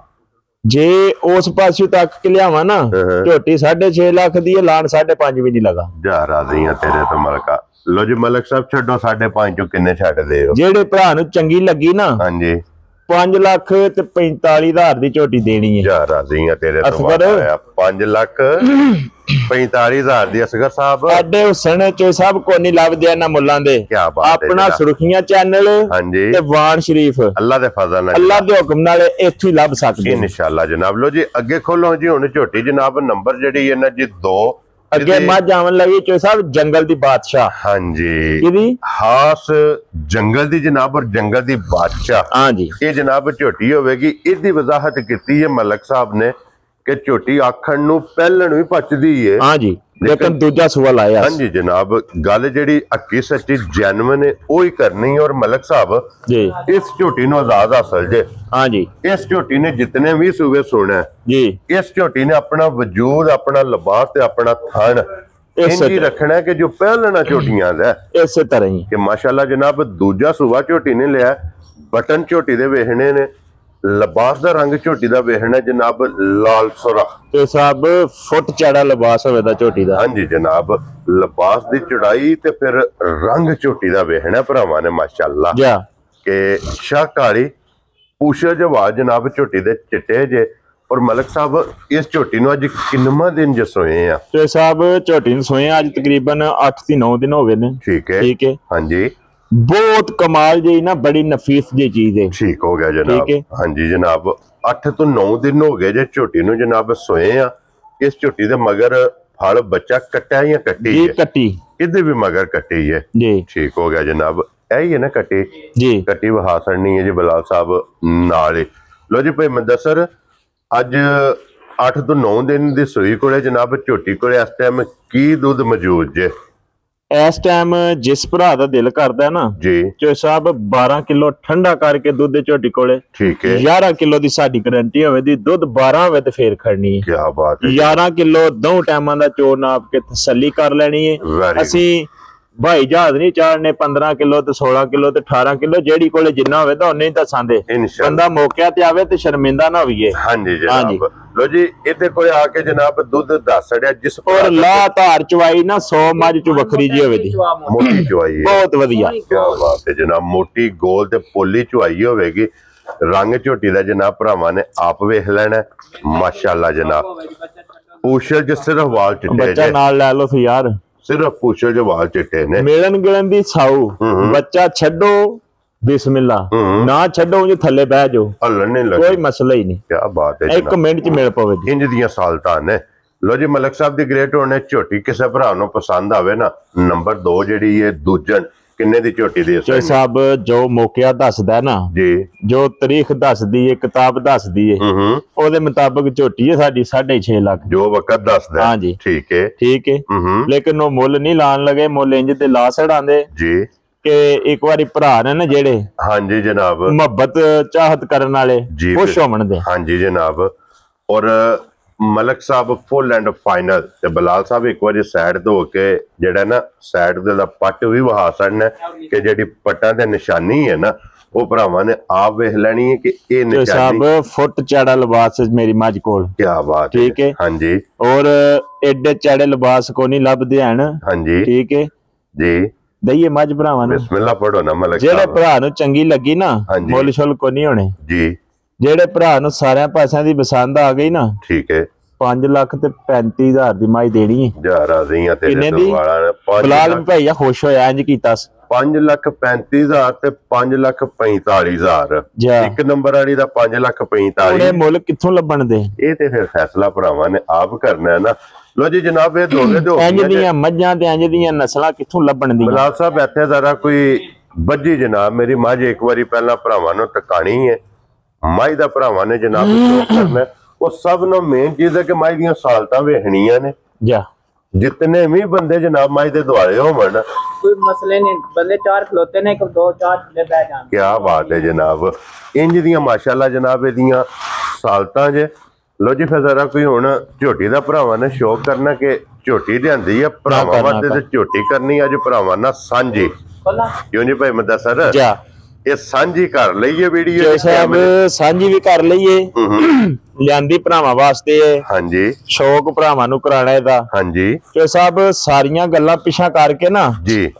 ਜੇ ਉਸ ਪਾਸੇ ਤੱਕ ਲਿਆਵਾਂ ਨਾ ਝੋਟੀ 6.5 ਲੱਖ ਦੀ ਲਾਣ 5.5 ਵੀ ਨਹੀਂ ਲਗਾ ਜਾ ਰਾਜ਼ੀਆਂ ਤੇਰੇ ਤੋਂ ਮਲਕਾ ਲੋ ਜੀ ਮਲਕ ਸਾਹਿਬ ਛੱਡੋ 5.5 ਚੋਂ ਕਿੰਨੇ ਛੱਡਦੇ ਹੋ? ਜਿਹੜੇ ਭਰਾ ਨੂੰ ਚੰਗੀ ਲੱਗੀ ਨਾ, ਹਾਂਜੀ 5 ਲੱਖ ਤੇ 45,000 ਦੀ ਝੋਟੀ ਦੇਣੀ ਹੈ। ਯਾਰ ਰਾਜ਼ੀਆਂ ਤੇਰੇ ਤੋਂ ਅਸਗਰ 5,45,000 ਦੀ ਅਸਗਰ ਸਾਹਿਬ ਸਾਡੇ ਹੁਸਨ ਚੋ ਸਭ ਕੋ ਨਹੀਂ ਲੱਭਦੇ ਇਹਨਾਂ ਮੁੱਲਾਂ ਦੇ। ਕੀ ਬਾਤ ਹੈ। ਆਪਣਾ ਸੁਰਖੀਆਂ ਚੈਨਲ ਹਾਂਜੀ ਤੇ ਵਾਨ ਸ਼ਰੀਫ ਅੱਲਾ ਦੇ ਫਜ਼ਲ ਨਾਲ, ਅੱਲਾ ਦੇ ਹੁਕਮ ਨਾਲ ਇੱਥੋਂ ਹੀ ਲੱਭ ਸਕਦੇ ਇਨਸ਼ਾਅੱਲਾ ਜਨਾਬ। ਲੋ ਜੀ ਅੱਗੇ ਖੋਲੋ ਜੀ ਹੁਣ ਝੋਟੀ ਜਨਾਬ, ਨੰਬਰ ਜਿਹੜੀ ਹੈ ਨਾ ਜੀ 2 ਅੱਗੇ ਮੱਝ ਆਵਣ ਲੱਗੀ ਚੋ ਸਾਹਿਬ ਜੰਗਲ ਦੀ ਬਾਦਸ਼ਾਹ। ਹਾਂਜੀ ਇਹਦੀ ਖਾਸ ਜੰਗਲ ਦੀ ਜਨਾਬ, ਔਰ ਜੰਗਲ ਦੀ ਬਾਦਸ਼ਾਹ। ਹਾਂਜੀ ਇਹ ਜਨਾਬ ਝੋਟੀ ਹੋਵੇਗੀ। ਇਹਦੀ ਵਜ਼ਾਹਤ ਕੀਤੀ ਹੈ ਮਲਕ ਸਾਹਿਬ ਨੇ ਕਿ ਝੋਟੀ ਆਖਣ ਨੂੰ ਪਹਿਲਣ ਵੀ ਪਚਦੀ ਹੈ। ਹਾਂਜੀ ਲੇਕਿਨ ਦੂਜਾ ਸਵਾਲ ਆਇਆ। ਹਾਂਜੀ ਜਨਾਬ, ਗੱਲ ਜਿਹੜੀ ਹੱਕੀ ਸੱਚੀ ਜੈਨੂਇਨ ਹੈ ਉਹ ਹੀ ਕਰਨੀ। ਔਰ ਮਲਕ ਸਾਹਿਬ ਜੀ ਇਸ ਝੋਟੀ ਨੂੰ ਆਜ਼ਾਦ ਹਾਸਲ ਜੇ। ਹਾਂਜੀ ਇਸ ਝੋਟੀ ਨੇ ਜਿਤਨੇ ਵੀ ਸੂਬੇ ਸੁਣਾ ਜੀ, ਇਸ ਝੋਟੀ ਨੇ ਆਪਣਾ ਵਜੂਦ, ਆਪਣਾ ਲਿਬਾਸ ਤੇ ਆਪਣਾ ਥਣ ਇੰਜ ਹੀ ਰੱਖਣਾ ਕਿ ਜੋ ਪਹਿਲਣਾ ਝੋਟੀਆਂ ਦਾ ਇਸੇ ਤਰ੍ਹਾਂ ਹੀ ਕਿ ਮਾਸ਼ਾਅੱਲਾ ਜਨਾਬ। ਦੂਜਾ ਸੂਬਾ ਝੋਟੀ ਨੇ ਲਿਆ, ਬਟਨ ਝੋਟੀ ਦੇ ਵੇਖਣੇ ਨੇ, ਲਿਬਾਸ ਦਾ ਰੰਗ ਝੋਟੀ ਦਾ ਵੇਖਣਾ ਜਨਾਬ ਲਾਲ ਸੁਰਖ ਤੇ ਸਭ ਫੁੱਟ ਚੜਾ ਲਿਬਾਸ ਹੋਵੇ ਦਾ ਝੋਟੀ ਦਾ। ਹਾਂਜੀ ਜਨਾਬ, ਲਿਬਾਸ ਦੀ ਚੜਾਈ ਤੇ ਫਿਰ ਰੰਗ ਝੋਟੀ ਦਾ ਵੇਖਣਾ ਭਰਾਵਾਂ ਨੇ ਮਾਸ਼ਾਅੱਲਾ ਜਾ ਕਿ ਸ਼ਾਕਾਲੀ ਪੂਛ ਜਵਾਬ ਜਨਾਬ ਝੋਟੀ ਦੇ ਚਿੱਟੇ ਜੇ। ਔਰ ਮਲਕ ਸਾਹਿਬ ਇਸ ਝੋਟੀ ਨੂੰ ਅੱਜ ਕਿੰਨਵਾਂ ਦਿਨ ਜਸੋਏ ਆ? ਤੇ ਸਾਹਿਬ ਝੋਟੀ ਨੂੰ ਸੋਏ ਅੱਜ ਤਕਰੀਬਨ 8 થી 9 ਦਿਨ ਹੋ ਗਏ ਨੇ। ਠੀਕ ਹੈ ਠੀਕ ਹੈ ਹਾਂਜੀ, ਬਹੁਤ ਕਮਾਲ ਜੀ ਨਾ, ਬੜੀ ਨਫੀਸ ਜੀ ਚੀਜ਼ ਹੈ। ਠੀਕ ਹੋ ਗਿਆ ਜਨਾਬ। ਹਾਂਜੀ ਜਨਾਬ 8 ਤੋਂ 9 ਦਿਨ ਹੋ ਗਏ ਜੇ ਝੋਟੀ ਨੂੰ ਜਨਾਬ ਸੋਏ ਆ। ਇਸ ਝੋਟੀ ਦੇ ਮਗਰ ਫਲ ਬੱਚਾ ਕੱਟਿਆ ਜਾਂ ਕੱਟੀ ਜੀ? ਹੈ? ਕੱਟੀ ਇਹਦੇ ਵੀ ਮਗਰ ਕੱਟੀ ਹੈ ਜੀ। ਠੀਕ ਹੋ ਗਿਆ ਜਨਾਬ। ਇਹ ਹੀ ਹੈ ਨਾ ਕੱਟੀ ਜੀ, ਕੱਟੀ ਵਹਾ ਸੜਨੀ ਹੈ ਜੀ ਬਲਾਲ ਸਾਹਿਬ ਨਾਲ ਹੀ। ਲੋ ਜੀ ਭਾਈ ਮੁਦੱਸਰ, ਅੱਜ 8 ਤੋਂ 9 ਦਿਨ ਦੀ ਸੂਈ ਕੋਲੇ ਜਨਾਬ ਝੋਟੀ ਕੋਲੇ ਇਸ ਟਾਈਮ ਕੀ ਦੁੱਧ ਮੌਜੂਦ ਜੇ? ਇਸ ਟਾਈਮ ਜਿਸ ਭਰਾ ਦਾ ਦਿਲ ਕਰਦਾ ਨਾ ਜੀ ਚੋ ਸਾਹਿਬ 12 ਕਿਲੋ ਠੰਡਾ ਕਰਕੇ ਦੁੱਧ ਝੋਟੀ ਕੋਲੇ, ਠੀਕ ਹੈ 11 ਕਿਲੋ ਦੀ ਸਾਡੀ ਗਾਰੰਟੀ ਹੋਵੇ ਦੀ, ਦੁੱਧ 12 ਹੋਵੇ ਤੇ ਫੇਰ ਖੜਨੀ ਹੈ। ਕੀ ਬਾਤ ਹੈ। 11 ਕਿਲੋ ਦੋ ਟਾਈਮਾਂ ਦਾ ਚੋ ਨਾਪ ਕੇ ਤਸੱਲੀ ਕਰ ਲੈਣੀ ਹੈ। ਅਸੀਂ ਭਾਈ ਜਹਾਜ਼ ਨਹੀਂ ਚਾੜਨੇ 15 ਕਿਲੋ ਤੇ 16 ਕਿਲੋ ਤੇ 18 ਕਿਲੋ, ਜਿਹੜੀ ਕੋਲੇ ਜਿੰਨਾ ਹੋਵੇ ਤਾਂ ਉਹਨੇ ਹੀ ਦੱਸਾਂਦੇ। ਬੰਦਾ ਮੌਕਿਆ ਤੇ ਆਵੇ ਤੇ ਸ਼ਰਮਿੰਦਾ ਨਾ ਹੋਈਏ। ਹਾਂਜੀ ਜਨਾਬ। ਲੋ ਜੀ ਇਹਦੇ ਕੋਲੇ ਆ ਕੇ ਜਨਾਬ ਦੁੱਧ ਦੱਸ ਛੜਿਆ ਜਿਸ ਔਰ ਲਾ ਧਾਰ ਚਵਾਈ ਨਾ 100 ਮੱਝ ਚ ਵੱਖਰੀ ਜੀ ਹੋਵੇ ਦੀ, ਮੋਟੀ ਚਵਾਈ ਬਹੁਤ ਵਧੀਆ। ਕੀ ਬਾਤ ਹੈ ਜਨਾਬ, ਮੋਟੀ ਗੋਲ ਤੇ ਪੋਲੀ ਚਵਾਈ ਹੋਵੇਗੀ। ਰੰਗ ਝੋਟੀ ਦਾ ਜਨਾਬ ਭਰਾਵਾਂ ਨੇ ਆਪ ਵੇਖ ਲੈਣਾ ਮਾਸ਼ਾਅੱਲਾ ਜਨਾਬ। ਪੂਛਲ ਜਿਸ ਸਿਰਫ ਵਾਲ ਚਿੱਟੇ ਬੱਚਾ ਨਾਲ ਲੈ ਲਓ ਯਾਰ, ਸਿਰਫ ਪੂਛਲ ਜੋ ਵਾਲ ਚਿੱਟੇ ਨੇ। ਮਿਲਣ ਗਿਲਣ ਦੀ ਸਾਊ, ਬੱਚਾ ਛੱਡੋ ਬਿਸਮਿਲ੍ਲਾ, ਨਾ ਛੱਡੋ ਜੀ ਥੱਲੇ ਬਹਿ ਜਾਓ, ਹੱਲਣ ਨਹੀਂ ਲੱਗੇ, ਕੋਈ ਮਸਲਾ ਹੀ ਨਹੀਂ। ਕੀ ਬਾਤ ਹੈ, 1 ਮਿੰਟ ਚ ਮਿਲ ਪਵੇ ਜੀ। ਇੰਜ ਦੀਆਂ ਸਾਲਤਾਂ ਨੇ। ਲੋ ਜੀ ਮਲਕ ਸਾਹਿਬ ਦੀ ਗ੍ਰੇਟ ਹੋਣੇ ਝੋਟੀ ਕਿਸੇ ਭਰਾ ਨੂੰ ਪਸੰਦ ਆਵੇ ਨਾ, ਨੰਬਰ 2 ਜਿਹੜੀ ਹੈ ਦੂਜਨ ਕਿੰਨੇ ਦੀ ਝੋਟੀ ਦੇ ਚੋ ਸਾਹਿਬ ਜੋ ਮੌਕਿਆ ਦੱਸਦਾ ਨਾ ਜੀ, ਜੋ ਤਾਰੀਖ ਦੱਸਦੀ ਹੈ, ਕਿਤਾਬ ਦੱਸਦੀ ਹੈ, ਉਹਦੇ ਮੁਤਾਬਕ ਝੋਟੀ ਹੈ ਸਾਡੀ 6.5 ਲੱਖ ਜੋ ਵਕਤ ਦੱਸਦਾ। ਹਾਂਜੀ ਠੀਕ ਹੈ ਠੀਕ ਹੈ। ਲੇਕਿਨ ਉਹ ਮੁੱਲ ਨਹੀਂ ਲਾਣ ਲਗੇ, ਮੁੱਲ ਇੰਜ ਤੇ ਲਾ ਛੜਾਂਦੇ ਜੀ ਕਿ ਇੱਕ ਵਾਰੀ ਭਰਾ ਨੇ ਨਾ ਜਿਹੜੇ ਹਾਂਜੀ ਜਨਾਬ ਮੁਹੱਬਤ ਚਾਹਤ ਕਰਨ ਵਾਲੇ ਖੁਸ਼ ਹੋਣ ਦੇ। ਹਾਂਜੀ ਜਨਾਬ। ਔਰ ਮਲਕ ਸਾਹਿਬ ਫੁੱਲ ਐਂਡ ਫਾਈਨਲ ਤੇ ਬਲਾਲ ਸਾਹਿਬ ਇੱਕ ਵਾਰੀ ਸਾਈਡ ਤੋਂ ਹੋ ਕੇ ਜਿਹੜਾ ਨਾ ਸਾਈਡ ਦੇ ਦਾ ਪੱਟ ਵੀ ਵਹਾ ਸੜਨਾ ਕਿ ਜਿਹੜੀ ਪੱਟਾਂ ਤੇ ਨਿਸ਼ਾਨੀ ਹੈ ਨਾ ਉਹ ਭਰਾਵਾਂ ਨੇ ਆਪ ਵੇਖ ਲੈਣੀ ਹੈ ਕਿ ਇਹ ਨਿਸ਼ਾਨੀ ਸਾਹਿਬ ਫੁੱਟ ਚੜਾ ਲਿਬਾਸ ਮੇਰੀ ਮੱਝ ਕੋਲ। ਕੀ ਬਾਤ ਠੀਕ ਹੈ। ਹਾਂਜੀ। ਔਰ ਐਡੇ ਚੜੇ ਲਿਬਾਸ ਕੋ ਨਹੀਂ ਲੱਭਦੇ ਹਨ। ਹਾਂਜੀ ਠੀਕ ਹੈ ਜੀ। ਦਈਏ ਮੱਝ ਭਰਾਵਾਂ ਨੂੰ ਬਿਸਮਿਲ੍ਲਾ ਪੜੋ ਨਾ ਮਲਕ ਜਿਹੜੇ ਭਰਾ ਨੂੰ ਚੰਗੀ ਲੱਗੀ ਨਾ, ਮੁੱਲ ਸ਼ੁੱਲ ਕੋ ਨਹੀਂ ਹੋਣੇ ਜੀ। ਜਿਹੜੇ ਭਰਾ ਨੂੰ ਸਾਰਿਆਂ ਪਾਸਿਆਂ ਦੀ ਪਸੰਦ ਆ ਗਈ ਨਾ, ਠੀਕ ਹੈ, 5 ਲੱਖ ਤੇ 35,000 ਦੀ ਮਾਈ ਦੇਣੀ ਹੈ। ਜਾ ਰਾਜ਼ੀਆਂ ਤੇਰੇ ਤੋਂ ਵਾਲਾ ਬਲਾਲ ਭਈਆ ਖੁਸ਼ ਹੋਇਆ ਇੰਜ ਕੀਤਾ 5,35,000 ਤੇ 5,45,000 ਇੱਕ ਨੰਬਰ ਵਾਲੀ ਦਾ 5,45,000। ਉਹਨੇ ਮੁੱਲ ਕਿੱਥੋਂ ਲੱਭਣ ਦੇ? ਇਹ ਤੇ ਫਿਰ ਫੈਸਲਾ ਭਰਾਵਾਂ ਨੇ ਆਪ ਕਰਨਾ ਹੈ ਨਾ। ਲੋ ਜੀ ਜਨਾਬ ਇਹ ਦੋਵੇਂ ਦੋ ਇੰਜ ਦੀਆਂ ਮੱਝਾਂ ਤੇ ਇੰਜ ਦੀਆਂ ਨਸਲਾਂ ਕਿੱਥੋਂ ਲੱਭਣ ਦੀਆਂ? ਬਲਾਲ ਸਾਹਿਬ ਇੱਥੇ ਜ਼ਰਾ ਕੋਈ ਬੱਜੀ ਜਨਾਬ ਮੇਰੀ ਮੱਝ ਇੱਕ ਵਾਰੀ ਪਹਿਲਾਂ ਭਰਾਵਾਂ ਨੂੰ ਟਿਕਾਣੀ ਹੈ। ਮੱਝ ਦਾ ਭਰਾਵਾਂ ਨੇ ਜਨਾਬ ਸ਼ੌਕ ਕਰਨਾ, ਉਹ ਸਭ ਨੂੰ ਮੇਨ ਚੀਜ਼ ਹੈ ਕਿ ਮੱਝ ਦੀਆਂ ਸਾਲਤਾਂ ਵੇਖਣੀਆਂ ਨੇ। ਜਾ ਜਿਤਨੇ ਵੀ ਬੰਦੇ ਜਨਾਬ ਮੱਝ ਦੇ ਦੁਆਲੇ ਹੋਵਣ ਕੋਈ ਮਸਲੇ ਨਹੀਂ, ਬੰਦੇ 4 ਖਲੋਤੇ ਨੇ, 1-2-4 ਥੱਲੇ ਬਹਿ ਜਾਣ। ਕੀ ਬਾਤ ਹੈ ਜਨਾਬ। ਇੰਜ ਦੀਆਂ ਮਾਸ਼ਾਅੱਲਾ ਜਨਾਬ ਇਹਦੀਆਂ ਸਾਲਤਾਂ ਜੇ। ਲੋ ਜੀ ਫਿਰ ਜ਼ਰਾ ਕੋਈ ਹੁਣ ਝੋਟੀ ਦਾ ਭਰਾਵਾਂ ਨੇ ਸ਼ੌਕ ਕਰਨਾ ਕਿ ਝੋਟੀ ਲਿਆਂਦੀ ਆ ਭਰਾਵਾਂ ਵਾਸਤੇ ਤੇ ਝੋਟੀ ਕਰਨੀ ਅੱਜ ਭਰਾਵਾਂ ਨਾਲ ਸਾਂਝੀ, ਕਿਉਂ ਜੀ ਭਾਈ ਮੁਦੱਸਰ? ਇਹ ਸਾਂਝੀ ਕਰ ਲਈਏ ਵੀਡੀਓ ਜੋ ਸਾਹਿਬ ਸਾਂਝੀ ਵੀ ਕਰ ਲਈਏ ਲਿਆਂਦੀ ਭਰਾਵਾਂ ਵਾਸਤੇ ਹਾਂਜੀ ਸ਼ੌਕ ਭਰਾਵਾਂ ਨੂੰ ਕਰਾਣਾ ਇਹਦਾ ਹਾਂਜੀ ਜੋ ਸਾਹਿਬ ਸਾਰੀਆਂ ਗੱਲਾਂ ਪਿਛਾ ਕਰਕੇ ਨਾ ਜੀ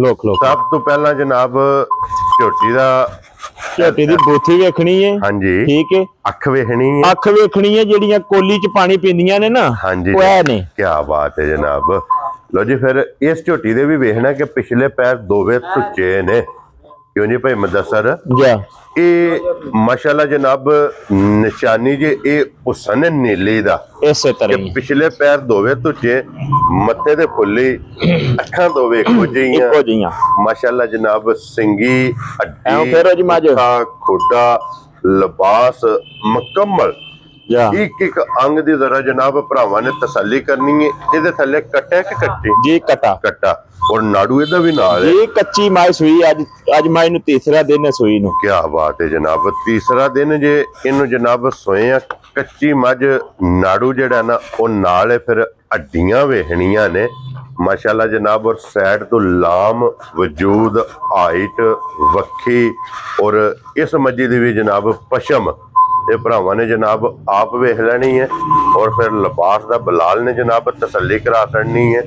ਲੋਕ ਸਭ ਤੋਂ ਪਹਿਲਾਂ ਜਨਾਬ ਝੋਟੀ ਦੀ ਬੂਥੀ ਵੇਖਣੀ ਹੈ ਹਾਂਜੀ ਠੀਕ ਹੈ ਅੱਖ ਵੇਖਣੀ ਹੈ ਜਿਹੜੀਆਂ ਕੋਲੀ ਚ ਪਾਣੀ ਪੀਂਦੀਆਂ ਨੇ ਨਾ ਹਾਂਜੀ ਉਹ ਐ ਨੇ ਕੀ ਬਾਤ ਹੈ ਜਨਾਬ ਲੋ ਜੀ ਫਿਰ ਇਸ ਝੋਟੀ ਦੇ ਵੀ ਵੇਖਣਾ ਕਿ ਪਿਛਲੇ ਪੈਰ ਦੋਵੇਂ ਸੁੱਚੇ ਨੇ क्यों जी भाई मुदस्सर ये माशाल्लाह जनाब निशानी जे ये हुसन नीली दा इसे तरह पिछले पैर दोवे तुझे मत्थे दे फुल्ली अखां दोवे इको जिहियां माशाल्लाह जनाब सिंगी हड्डी खुडा लिबास मुकम्मल एक एक अंग दी जरा जनाब भरावां ने तसल्ली करनी है इहदे थल्ले कट्टा कि कट्टी जी कट्टा और नाड़ू इहदा भी नाल है कच्ची माई सुई आज माई नु तीसरा दिन है सुई नु क्या बात है जनाब तीसरा दिन जे इनु जनाब सोए कच्ची मझ नाड़ू जेड़ा ना ओ नाल है फिर हड्डियां वेखणियां ने माशाल्लाह जनाब और साइड तो लाम वजूद हाइट वक्खी और इस मज्जी दी भी जनाब पशम ये भरावां ने जनाब आप वेख लैनी है और फिर लिबास दा बलाल ने जनाब तसल्ली करा छड़नी है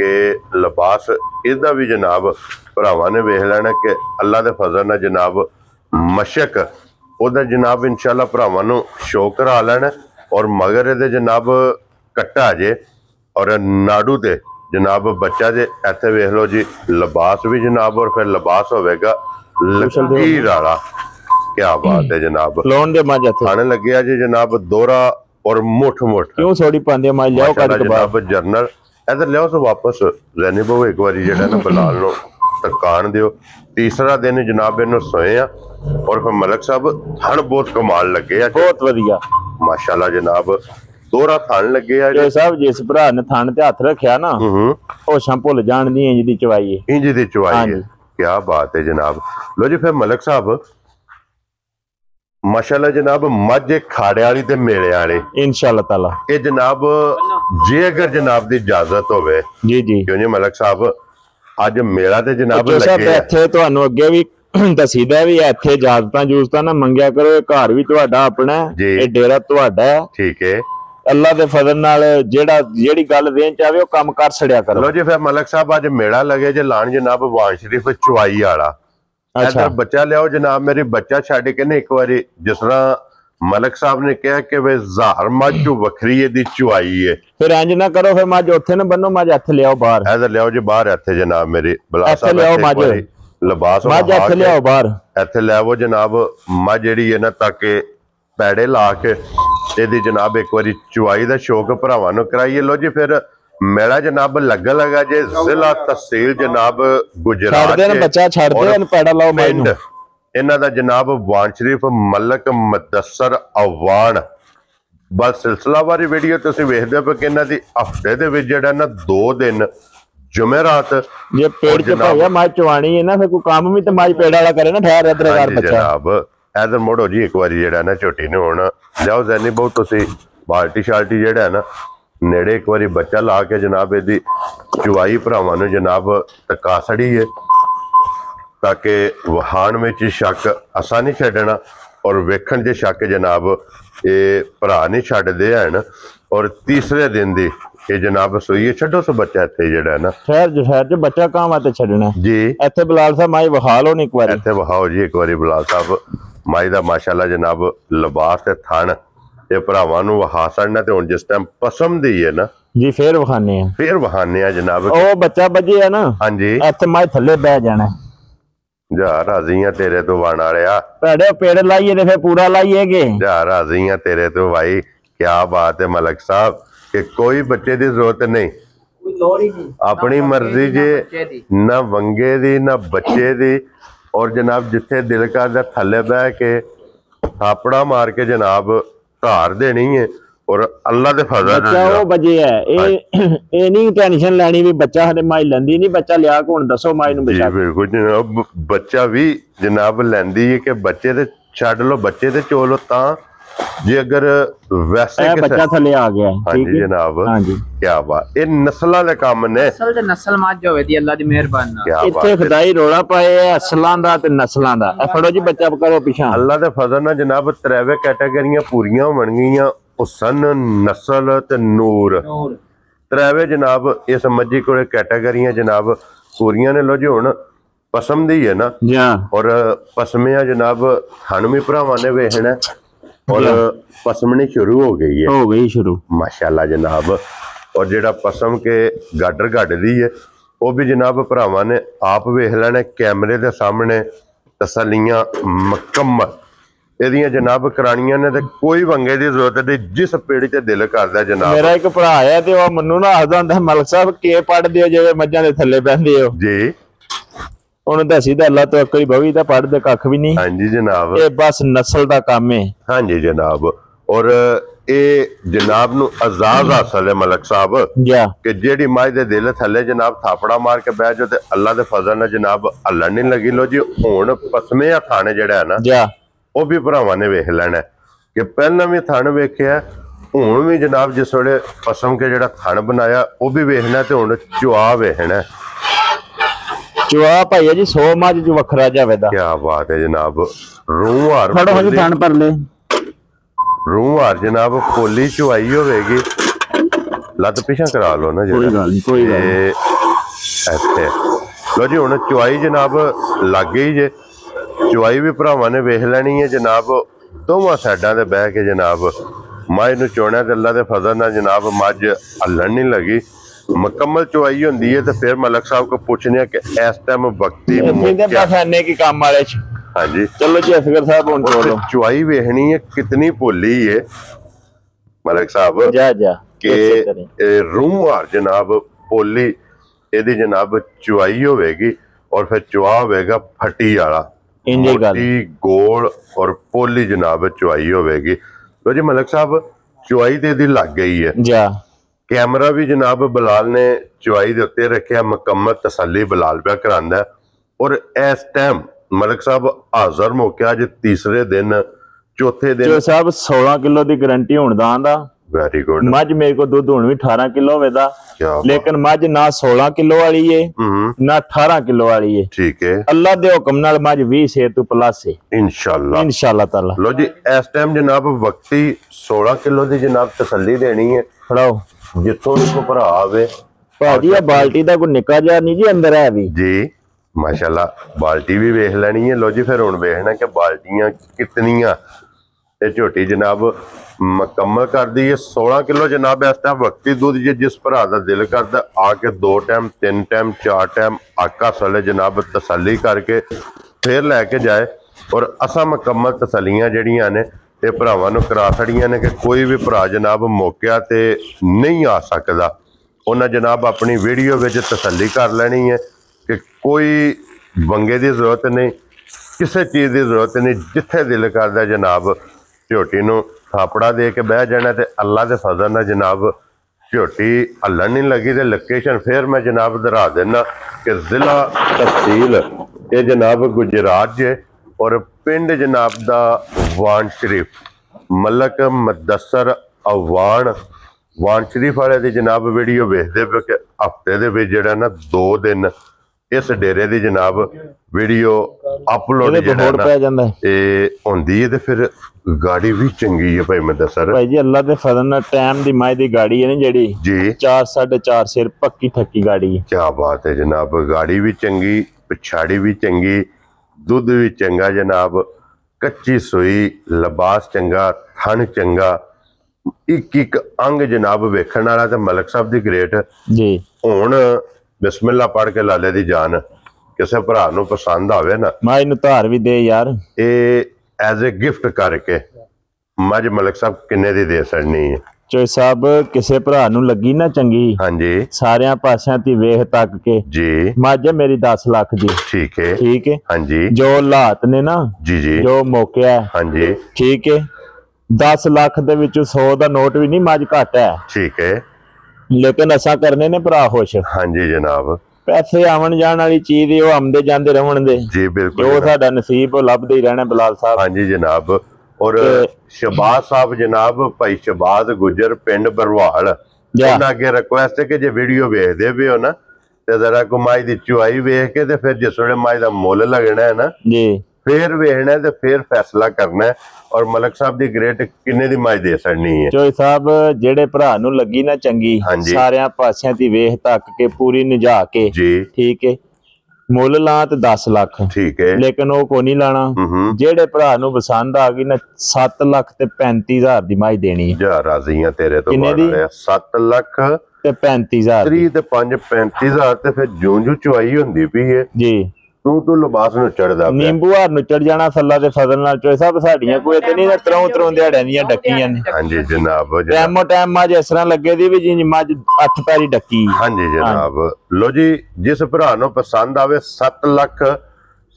कि लिबास इसदा भी जनाब भरावां ने वेख लेना कि अल्लाह दे फजल नाल जनाब मशक ओदा जनाब इंशाल्लाह भरावां नूं शो करा लेना और मगर इहदे जनाब कट्टा जे और नाड़ू ते जनाब बच्चा जे इत्थे वेख लो जी लिबास भी जनाब और फिर लिबास होवेगा लकीर वाला क्या बात है जनाब लोन दे मां जाते खाने लगे जी जनाब दोरा और मुठ क्यों थोड़ी पांदे मां लियाओ जनाब जरनल इधर लियाओ तो वापस रैनी बहु एक बार जो ना बलाल नो तकान दियो तीसरा दिन जनाब इन्हों सोए और फिर मलक साहब थन बहुत कमाल लगे बहुत वधिया माशाल्लाह जनाब दोहरा थन लगे साहब जिस भरा ने थन ते हथ रखिया ना होशां भुल जाण दी इंज दी चवाई है क्या बात है जनाब लो जी फिर मलक साहब माशाल्लाह जनाब मझ खाड़े वाली ते मेले वाले इंशाल्लाह ताला ये जनाब जे अगर जनाब दी इजाजत होवे जी जी क्यों जी मलक साहब अज मेला ते जनाब लगे इत्थे तुहानू अगे भी दसीदा भी इत्थे इजाजतां जूजतां ना मंगिया करो घर भी तुहाडा अपना है डेरा तुहाडा है ठीक है अल्लाह दे फजल नाल जेड़ी गल देन चाहे ओ काम कर छड़िया करो लो जी फिर मलक साहब अज मेला लगे जे लाण जनाब वान शरीफ चवाई वाला अच्छा बच्चा लियाओ जनाब मेरी बच्चा छड़ के ना एक बार जिस तरह मलक साहब ने कहा कि वे जार मझ वखरी दी चुआई है फिर इंज ना करो फिर मझ उत्थे ना बनो मझ इत्थे लियाओ बाहर इधर लियाओ जी बाहर इत्थे जनाब मेरी बला साहब लियाओ मझ लिबास मझ इत्थे लियाओ बाहर इत्थे लियाओ जनाब मझ जेड़ी है ना ताकि पैड़े ला के इहदी जनाब एक बार चुआई दा शौक भरावां नूं कराइए लो जी फिर मेला जनाब लगा जे जिला तहसील जनाब गुजरात पिंड इन्हां दा जनाब वान शरीफ मलक मुदस्सर अवान बस सिलसिलावारी वीडियो तुसीं वेखदे हो कि इन्हां दी हफ्ते दे विच जिहड़ा ना 2 दिन जुमेरात जे पेड़ च भैया मां चवाणी है ना फिर कोई काम भी तो मां पेड़ वाला करे ना ठहर इधर कर बच्चा जनाब इधर मोड़ो जी एक बार जिहड़ा ना झोटी ने हुण लियाओ जैनी बहुत तुसीं बाल्टी शाल्टी जिहड़ा है ना नेड़े एक बार बच्चा ला के जनाब यदि चुवाई भरावां नूं जनाब टका छड़ी है ताकि वहान में शक असा नहीं छड्डना और वेखण च शक जनाब ये भरा नहीं छड्डदे हन और तीसरे दिन दी ये जनाब सोइए छड्डो सो बच्चा इत्थे जेड़ा ना ठहर जो बच्चा कहां वाते छड्डना जी इत्थे बिलाल साहब माई वहा लो एक बार इत्थे वहाओ जी एक बार बिलाल साहब माई दा माशाल्लाह जनाब लिबास ते थन ये भरावां नूं वहा छड्डना ते हुण जिस टाइम पसम दी है ना जी फिर वखाने जनाब ओ बच्चा बजे है ना हां जी इत्थे माई थल्ले बैठ जाना जा राजियां तेरे तो वाण वालिया पेड़े पेड़ लाइए ते फिर पूरा लाइए के जा राजियां तेरे तो भाई क्या बात है मलक साहब कि कोई बच्चे की जरूरत नहीं अपनी मर्जी जे ना वंगे दी ना बच्चे दी और जनाब जिथे दिल करदा थल्ले बह के थापड़ा मार के जनाब धार देनी है और अल्लाह दे फजल बच्चा वो बजे है ए नहीं टेंशन लेनी भी बच्चा हरे माई लंदी नहीं बच्चा लिया को हुण दसो माई नु बचा बिल्कुल जनाब बच्चा भी जनाब लैंदी है कि बच्चे ते छड्ड लो बच्चे ते चोलो तां ਜੇ ਅਗਰ ਵੈਸੇ ਬੱਚਾ ਥੱਲੇ ਆ ਗਿਆ। ਹਾਂਜੀ ਜਨਾਬ, ਹਾਂਜੀ ਕੀ ਬਾਤ। ਇਹ ਨਸਲਾਂ ਦੇ ਕੰਮ ਨੇ, ਨਸਲ ਤੇ ਨਸਲ ਮੱਝ ਹੋਵੇ ਦੀ ਅੱਲਾ ਦੀ ਮਿਹਰਬਾਨੀ ਨਾਲ। ਇੱਥੇ ਖੁਦਾਈ ਰੋਲਾ ਪਾਏ ਅਸਲਾਂ ਦਾ ਤੇ ਨਸਲਾਂ ਦਾ। ਫੜੋ ਜੀ ਬੱਚਾ ਕਰੋ ਪਿਛਾਂ। ਅੱਲਾ ਦੇ ਫਜ਼ਲ ਨਾਲ ਜਨਾਬ ਤਰੇਵੇ ਕੈਟਾਗਰੀਆਂ ਪੂਰੀਆਂ ਹੋਣ ਗਈਆਂ, ਹੁਸਨ, ਨਸਲ ਤੇ ਨੂਰ। ਤਰੇਵੇ ਜਨਾਬ ਇਸ ਮੱਝੀ ਕੋਲੇ ਕੈਟਾਗਰੀਆਂ ਜਨਾਬ ਪੂਰੀਆਂ ਨੇ। ਲੋ ਜੀ ਹੁਣ ਪਸਮ ਦੀ ਹੈ ਨਾ, ਔਰ ਪਸਮਿਆ ਜਨਾਬ ਸਾਨੂੰ ਵੀ ਭਰਾਵਾਂ ਨੇ ਵੇਖਣਾ, ਔਰ ਪਸਮਣੀ ਸ਼ੁਰੂ ਹੋ ਗਈ ਹੈ ਮਾਸ਼ਾਅੱਲਾ ਜਨਾਬ। ਔਰ ਜਿਹੜਾ ਪਸਮ ਕੇ ਗਾਡਰ ਗੱਡਦੀ ਹੈ ਉਹ ਵੀ ਜਨਾਬ ਭਰਾਵਾਂ ਨੇ ਆਪ ਵੇਖ ਲੈਣਾ ਕੈਮਰੇ ਦੇ ਸਾਹਮਣੇ, ਤਸੱਲੀਆਂ ਮੁਕੰਮਲ ਇਹਦੀਆਂ ਜਨਾਬ ਕਰਾਣੀਆਂ ਨੇ। ਤੇ ਕੋਈ ਵੰਗੇ ਦੀ ਜ਼ਰੂਰਤ ਨਹੀਂ, ਜਿਸ ਪੇੜੀ ਤੇ ਦਿਲ ਕਰਦਾ ਜਨਾਬ। ਮੇਰਾ ਇੱਕ ਭਰਾ ਹੈ ਤੇ ਉਹ ਮੈਨੂੰ ਨਾ ਆਖਦਾ ਹੁੰਦਾ, ਮਲਕ ਸਾਹਿਬ ਕੀ ਪੜਦੇ ਹੋ ਜਿਵੇਂ ਮੱਝਾਂ ਦੇ ਥੱਲੇ ਬਹਿੰਦੇ ਹੋ ਜੀ। ਉਹਨੂੰ ਦੱਸੀ ਤਾਂ ਅੱਲਾ ਤੋਂ ਅਕਲੀ ਬਵੀ ਦਾ ਪੜਦੇ ਕੱਖ ਵੀ ਨਹੀਂ। ਹਾਂਜੀ ਜਨਾਬ, ਇਹ ਬਸ ਨਸਲ ਦਾ ਕੰਮ ਹੈ। ਹਾਂਜੀ ਜਨਾਬ, ਔਰ ਇਹ ਜਨਾਬ ਨੂੰ ਅਜ਼ਾਜ਼ ਹਾਸਲ ਹੈ ਮਲਕ ਸਾਹਿਬ ਕਿ ਜਿਹੜੀ ਮੱਝ ਦੇ ਦਿਲ ਥੱਲੇ ਜਨਾਬ ਥਾਪੜਾ ਮਾਰ ਕੇ ਬਹਿ ਜਾਓ ਤੇ ਅੱਲਾ ਦੇ ਫਜ਼ਲ ਨਾਲ ਜਨਾਬ ਹੱਲਣ ਨਹੀਂ ਲੱਗੀ। ਲੋ ਜੀ ਹੁਣ ਪਸਮੇ ਆ ਥਾਣੇ ਜਿਹੜਾ ਹੈ ਨਾ ਉਹ ਵੀ ਭਰਾਵਾਂ ਨੇ ਵੇਖ ਲੈਣਾ ਕਿ ਪਹਿਲਾਂ ਵੀ ਥਣ ਵੇਖਿਆ, ਹੁਣ ਵੀ ਜਨਾਬ ਜਿਸ ਵੇਲੇ ਪਸਮ ਕੇ ਜਿਹੜਾ ਥਣ ਬਣਾਇਆ ਉਹ ਵੀ ਵੇਖਣਾ, ਤੇ ਹੁਣ ਚੁਆ ਵੇਖਣਾ। ਚੁਆ ਭਾਈਆ ਜੀ 100 ਮੱਝ ਚ ਵੱਖਰਾ ਜਾਵੇ ਦਾ। ਕੀ ਬਾਤ ਹੈ ਜਨਾਬ। ਰੂਹ ਹਾਰ ਥਣ ਪਰ ਲੈ, ਰੂਹ ਹਾਰ ਜਨਾਬ ਪੋਲੀ ਚੁਆਈ ਹੋਵੇਗੀ। ਲੱਤ ਪਿਛਾਂ ਕਰਾ ਲਓ ਨਾ ਕੋਈ ਗੱਲ ਨਹੀਂ, ਕੋਈ ਗੱਲ ਨਹੀਂ। ਇੱਥੇ ਲੋ ਜੀ ਹੁਣ ਚੁਆਈ ਜਨਾਬ ਲੱਗ ਗਈ ਜੇ। ਚੁਆਈ ਵੀ ਭਰਾਵਾਂ ਨੇ ਵੇਖ ਲੈਣੀ ਹੈ ਜਨਾਬ। ਦੋਵਾਂ ਸਾਈਡਾਂ ਤੇ ਬਹਿ ਕੇ ਜਨਾਬ ਮੱਝ ਨੂੰ ਚੋਣਾ ਤੇ ਅੱਲਾ ਦੇ ਫਜ਼ਲ ਨਾਲ ਜਨਾਬ ਮੱਝ ਹੱਲਣ ਨਹੀਂ ਲੱਗੀ। ਮੁਕੰਮਲ ਚੁਆਈ ਹੁੰਦੀ ਹੈ ਤੇ ਫਿਰ ਮਲਕ ਸਾਹਿਬ को पूछने कि इस टाइम वक्ती की काम वाले हाँ जी चलो जी असगर साहब ਹੁਣ ਬੋਲੋ। चुआई वेखनी है कितनी पोली है मलक साहब जा के रूह जनाब पोली ਇਹਦੀ जनाब चुआई होवेगी और फिर चुआ होवेगा फटी वाला मोटी गोल और पोली जनाब चुआई होवेगी। तो जी मलक साहब चुआई ते दी लग गई है जा। कैमरा भी जनाब बिलाल ने चुआई दे उत्ते रखिया, मुकम्मल तसल्ली बिलाल पे करांदा। और इस टाइम मलिक साहब हाजर मौके अज तीसरे दिन चौथे दिन जो साहब 16 किलो की गारंटी होने दा आंदा। Very good. मझ मेरे को दूध हुण भी 18 किलो होवेदा, लेकिन मझ ना 16 किलो वाली है ना 18 किलो वाली है। ठीक है, अल्लाह दे हुक्म नाल मझ 20 से तू प्लस है इंशाअल्लाह ताला। लो जी इस टाइम जनाब वक्ती 16 किलो की जनाब तसल्ली देनी है। खड़ाओ जितों को भरा आवे भाजी आ बाल्टी दा कोई निक्का जिहा नहीं जी अंदर है भी जी माशाल्लाह। बाल्टी भी वेख लेनी है। लो जी फिर हुण वेखना कि बाल्टियां कितनियां ते झोटी जनाब मुकम्मल कर दी है। 16 किलो जनाब इस टाइम वक्ती दूध जे जिस भरा दा दिल करदा आके 2 टाइम 3 टाइम 4 टाइम आका सले जनाब तसल्ली करके फिर लैके जाए। और असा मुकम्मल तसल्लियां जड़ियां ने ਇਹ ਭਰਾਵਾਂ ਨੂੰ ਕਰਾ ਛੜੀਆਂ ਨੇ ਕਿ ਕੋਈ ਵੀ ਭਰਾ ਜਨਾਬ ਮੌਕਿਆ ਤੇ ਨਹੀਂ ਆ ਸਕਦਾ। ਉਹਨਾਂ ਜਨਾਬ ਆਪਣੀ ਵੀਡੀਓ ਵਿੱਚ ਤਸੱਲੀ ਕਰ ਲੈਣੀ ਹੈ ਕਿ ਕੋਈ ਵੰਗੇ ਦੀ ਜ਼ਰੂਰਤ ਨਹੀਂ, ਕਿਸੇ ਚੀਜ਼ ਦੀ ਜ਼ਰੂਰਤ ਨਹੀਂ। ਜਿੱਥੇ ਦਿਲ ਕਰਦਾ ਜਨਾਬ ਝੋਟੀ ਨੂੰ ਥਾਪੜਾ ਦੇ ਕੇ ਬਹਿ ਜਾਣਾ ਤੇ ਅੱਲਾ ਦੇ ਫਜ਼ਲ ਨਾਲ ਜਨਾਬ ਝੋਟੀ ਹੱਲਣ ਨਹੀਂ ਲੱਗੀ। ਤੇ ਲੋਕੇਸ਼ਨ ਫਿਰ ਮੈਂ ਜਨਾਬ ਦਰਾ ਦੇਣਾ ਕਿ ਜ਼ਿਲ੍ਹਾ ਤਹਿਸੀਲ ਇਹ ਜਨਾਬ ਗੁਜਰਾਤ ਜੇ और पिंड जनाब दा वान शरीफ मलक मुदस्सर अवान वान शरीफ वाले दी जनाब वीडियो वेखदे पे कि हफ्ते दे विच जेड़ा ना 2 दिन इस डेरे दी जनाब वीडियो अपलोड जेड़ा ना ए होंदी है। ते फिर गाड़ी भी चंगी है भाई मुदस्सर भाई जी अल्लाह दे फजल नाल टाइम दी माई दी गाड़ी है ना जेड़ी जी 4 4.5 सिर पक्की थक्की गाड़ी है। क्या बात है जनाब। गाड़ी भी चंगी, पिछाड़ी भी चंगी, दुध भी चंगा जनाब, कच्ची सुई, लिबास चंगा, थन चंगा, एक अंग जनाब वेखण वाला। ते मलक साहब दी ग्रेट जी। हुण बिस्मिल्लाह पढ़ के लाले दी जान किसी भरा नूं पसंद आवे ना माई नूं धार भी दे यार। ए एज ए गिफ्ट करके मझ मलक साहब किन्ने दी दे छड़नी है। चोई साहब किसी भरा नूं लगी ना चंगी हाँ जी सारियां पासियां ती वेख तक के जी मझ मेरी 10 लाख दी। ठीक है हाँ जी। जो हालात ने ना जी जी जो मौके है हाँ जी ठीक है 10 लाख दे विचों 100 दा नोट भी नहीं मझ घट है। ठीक है, लेकिन असा करने ने भरा खुश। हाँ जी जनाब। पैसे आवन जाण वाली चीज वो आमदे जांदे रहण दे जी बिल्कुल जो साडा नसीब वो लभदे ही रहना बिलाल साहब। हाँ जी जनाब। ਔਰ ਸ਼ਬਾਜ਼ ਸਾਹਿਬ ਜਨਾਬ ਭਾਈ ਸ਼ਬਾਜ਼ ਗੁਜਰ ਪਿੰਡ ਬਰਵਾਲ ਉਹਨਾਂ ਅੱਗੇ ਰਿਕੁਐਸਟ ਹੈ ਕਿ ਜੇ ਵੀਡੀਓ ਵੇਖਦੇ ਵੀ ਹੋ ਨਾ ਤੇ ਜ਼ਰਾ ਕਮਾਈ ਦੀ ਚੁਆਈ ਵੇਖ ਕੇ ਤੇ ਫਿਰ ਜਿਸ ਵੇਲੇ ਮਾਈ ਦਾ ਮੁੱਲ ਲੱਗਣਾ ਹੈ ਨਾ ਜੀ ਫਿਰ ਵੇਖਣਾ ਤੇ ਫਿਰ ਫੈਸਲਾ ਕਰਨਾ ਹੈ। ਔਰ ਮਲਕ ਸਾਹਿਬ ਦੀ ਗ੍ਰੇਟ ਕਿੰਨੇ ਦੀ ਮਾਈ ਦੇ ਸੜਨੀ ਹੈ ਚੋਈ ਸਾਹਿਬ ਜਿਹੜੇ ਭਰਾ ਨੂੰ ਲੱਗੀ ਨਾ ਚੰਗੀ ਸਾਰਿਆਂ ਪਾਸਿਆਂ ਦੀ ਵੇਖ ਤੱਕ ਕੇ ਪੂਰੀ ਨਿਜਾ ਕੇ ਜੀ ਠੀਕ ਹੈ ਮੁੱਲ ਲਾ ਤੇ 10 ਲੱਖ ਠੀਕ ਹੈ ਲੇਕਿਨ ਉਹ ਕੋ ਨਹੀਂ ਲਾਣਾ ਜਿਹੜੇ ਭਰਾ ਨੂੰ ਪਸੰਦ ਆ ਗਈ ਨਾ 7 ਲੱਖ ਤੇ 35,000 ਦੀ ਮਾਈ ਦੇਣੀ ਹੈ ਜਾ ਰਾਜ਼ੀਆਂ ਤੇਰੇ ਤੋਂ ਕਿੰਨੇ ਦੀ 7 ਲੱਖ ਤੇ 35,000 3 ਤੇ 5 35,000 ਤੇ ਫਿਰ ਜੂੰ ਚੁਆਈ ਹੁੰਦੀ ਪਈ ਹੈ ਜੀ ਤੂੰ ਲਿਬਾਸ ਨੂੰ ਚੜਦਾ ਨਿੰਬੂ ਹਾਰ ਨੂੰ ਚੜ ਜਾਣਾ ਫੱਲਾ ਤੇ ਫਜ਼ਲ ਨਾਲ ਚੋਏ ਸਭ ਸਾਡੀਆਂ ਕੋਈ ਤੇ ਨਹੀਂ ਤਰੋਂ ਦਿਹਾੜਿਆਂ ਦੀਆਂ ਡੱਕੀਆਂ ਨੇ ਹਾਂਜੀ ਜਨਾਬ ਟਾਈਮੋ ਟਾਈਮ ਮੱਝ ਇਸ ਤਰ੍ਹਾਂ ਲੱਗੇ ਦੀ ਵੀ ਜੀ ਮੱਝ 8 ਪੈਰੀ ਡੱਕੀ ਹਾਂਜੀ ਜਨਾਬ ਲੋ ਜੀ ਜਿਸ ਭਰਾ ਨੂੰ ਪਸੰਦ ਆਵੇ 7 ਲੱਖ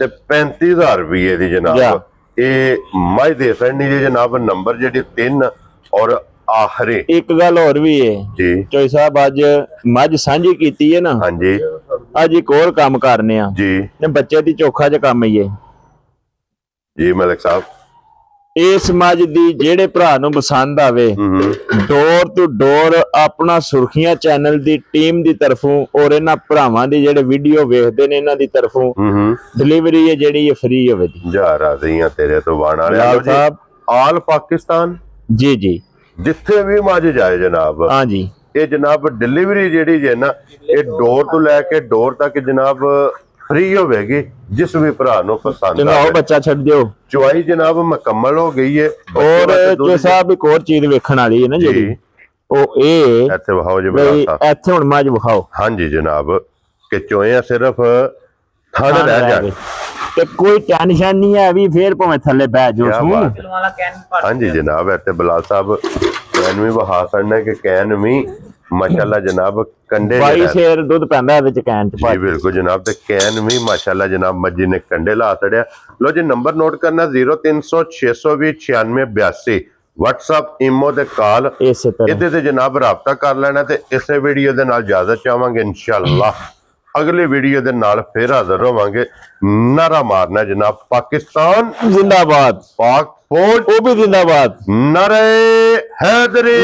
ਤੇ 35,000 ਰੁਪਏ ਦੀ ਜਨਾਬ ਇਹ ਮੱਝ ਦੇ ਸੜਨੀ ਜੀ ਜਨਾਬ ਨੰਬਰ ਜਿਹੜੀ 3 ਔਰ ਆਖਰੀ ਇੱਕ ਗੱਲ ਹੋਰ ਵੀ ਹੈ ਜੀ ਚੋਈ ਸਾਹਿਬ ਅੱਜ ਮੱਝ ਸਾਂਝੀ ਕੀਤੀ ਹੈ ਨਾ ਹਾਂਜੀ ਅੱਜ ਇੱਕ ਹੋਰ ਕੰਮ ਕਰਨੇ ਆ ਜੀ ਤੇ ਬੱਚੇ ਦੀ ਚੋਖਾ ਚ ਕੰਮ ਹੀ ਹੈ ਜੀ ਮਲਕ ਸਾਹਿਬ ਇਸ ਮੱਝ ਦੀ ਜਿਹੜੇ ਭਰਾ ਨੂੰ ਪਸੰਦ ਆਵੇ ਡੋਰ ਟੂ ਡੋਰ ਆਪਣਾ ਸੁਰਖੀਆਂ ਚੈਨਲ ਦੀ ਟੀਮ ਦੀ ਤਰਫੋਂ ਔਰ ਇਹਨਾਂ ਭਰਾਵਾਂ ਦੀ ਜਿਹੜੇ ਵੀਡੀਓ ਵੇਖਦੇ ਨੇ ਇਹਨਾਂ ਦੀ ਤਰਫੋਂ ਡਿਲੀਵਰੀ ਹੈ ਜਿਹੜੀ ਇਹ ਫ੍ਰੀ ਹੋਵੇ ਜਾ ਰਾਜ਼ੀਆਂ ਤੇਰੇ ਤੋਂ ਬਾਣ ਵਾਲੇ ਸਾਹਿਬ ਆਲ ਪਾਕਿਸਤਾਨ ਜੀ ਜੀ ਜਿੱਥੇ ਵੀ ਮੱਝ ਜਾਏ ਜਨਾਬ ਹਾਂਜੀ ਇਹ ਜਨਾਬ ਡਿਲੀਵਰੀ ਜਿਹੜੀ ਜੇ ਨਾ ਇਹ ਡੋਰ ਤੋਂ ਲੈ ਕੇ ਡੋਰ ਤੱਕ ਜਨਾਬ ਫ੍ਰੀ ਹੋਵੇਗੀ ਜਿਸ ਵੀ ਭਰਾ ਨੂੰ ਪਸੰਦ ਆਵੇ ਬੱਚਾ ਛੱਡ ਦਿਓ ਚੁਆਈ ਜਨਾਬ ਮੁਕੰਮਲ ਹੋ ਗਈ ਹੈ ਔਰ ਜੋ ਸਾਹਿਬ ਇੱਕ ਹੋਰ ਚੀਜ਼ ਵੇਖਣ ਵਾਲੀ ਹੈ ਨਾ ਜਿਹੜੀ ਉਹ ਇਹ ਇੱਥੇ ਵਿਖਾਓ ਜੀ ਇੱਥੇ ਹੁਣ ਮੱਝ ਵਿਖਾਓ ਹਾਂਜੀ ਜਨਾਬ ਕਿ ਚੋਇਆ ਸਿਰਫ ਥਣ ਰਹਿ ਜਾਣ ਤੇ ਕੋਈ ਟੈਨਸ਼ਨ ਨਹੀਂ ਹੈ ਵੀ ਫੇਰ ਭਾਵੇਂ ਥੱਲੇ ਬਹਿ ਜਾਓ ਹਾਂਜੀ ਜਨਾਬ ਇੱਥੇ ਬਲਾਲ ਸਾਹਿਬ ਕੈਨ ਵੀ ਵਹਾ ਕਰਨਾ ਕਿ ਕੈਨ ਵੀ ਮਾਸ਼ਾਅੱਲਾ ਜਨਾਬ ਕੰਡੇ 22 ਸ਼ੇਰ ਦੁੱਧ ਪੈਂਦਾ ਇਹਦੇ ਚ ਕੈਨ ਚ ਜੀ ਬਿਲਕੁਲ ਜਨਾਬ ਤੇ ਕੈਨ ਵੀ ਮਾਸ਼ਾਅੱਲਾ ਜਨਾਬ ਮੱਜੀ ਨੇ ਕੰਡੇ ਲਾ ਛੜਿਆ ਲੋ ਜੀ ਨੰਬਰ ਨੋਟ ਕਰਨਾ 0300 620 9682 WhatsApp ਇਮੋ ਤੇ ਕਾਲ ਇਹਦੇ ਤੇ ਜਨਾਬ ਰਾਬਤਾ ਕਰ ਲੈਣਾ ਤੇ ਇਸੇ ਵੀਡੀਓ ਦੇ ਨਾਲ ਇਜਾਜ਼ਤ ਚਾਹਾਂਗੇ ਇਨਸ਼ਾਅੱਲਾ ਅਗਲੀ ਵੀਡੀਓ ਦੇ ਨਾਲ ਫਿਰ ਹਾਜ਼ਰ ਹੋਵਾਂਗੇ ਨਾਰਾ ਮਾਰਨਾ ਜਨਾਬ ਪਾਕਿਸਤਾਨ ਜ਼ਿੰਦਾਬਾਦ ਪਾਕ ਫੌਜ ਉਹ ਵੀ ਜ਼ਿੰਦਾਬਾਦ ਨਾਰੇ ਹੈਦਰੀ